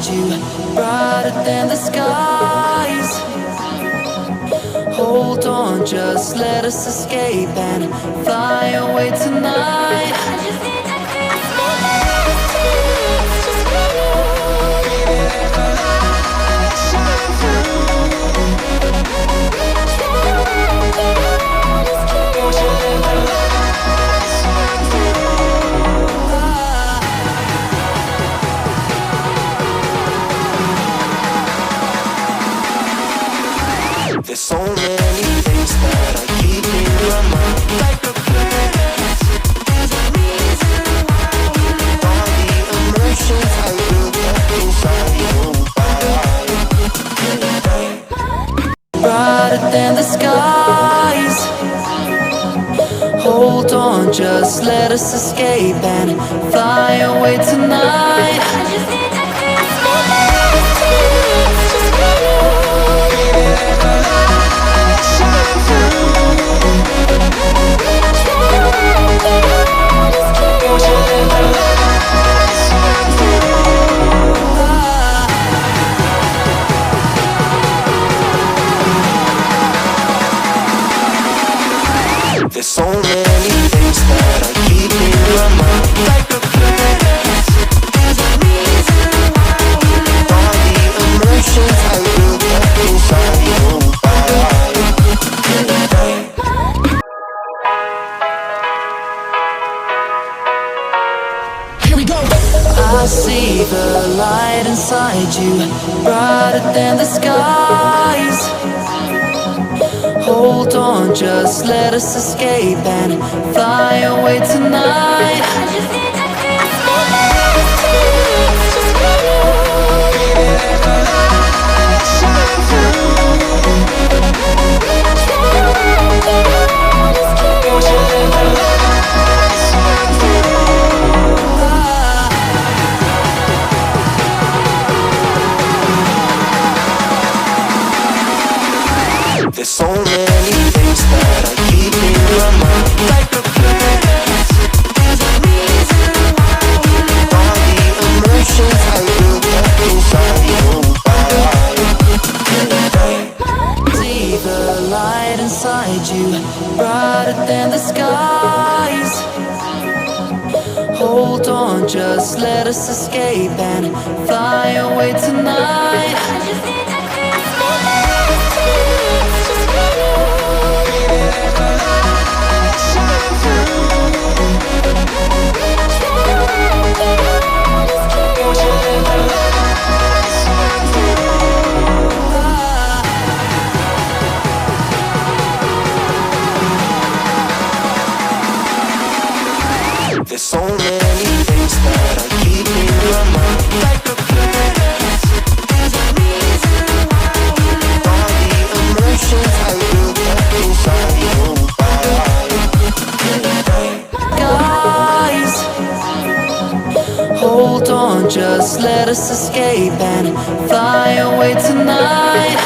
inside you, brighter than the skies. Hold on, just let us escape and fly away tonight. There's so many things that I keep in my mind, like a past. There's a reason why. All the emotions I built up inside you. Brighter than the skies. Hold on, just let us escape and fly away tonight. There's so many things that I keep in my mind, like a past. There's a reason why. All the emotions I built up inside you. Here we go. I see the light inside you, brighter than the skies. Hold on, just let us escape and fly away tonight. There's so many things that I keep in my mind, like a past. There's a reason why. All the emotions I built up inside you. See the light inside you, brighter than the skies. Hold on, just let us escape and fly away tonight. There's so many things that I keep in my mind, like a past. There's a reason why. All the emotions I built up inside Guys, hold on, just let us escape and fly away tonight.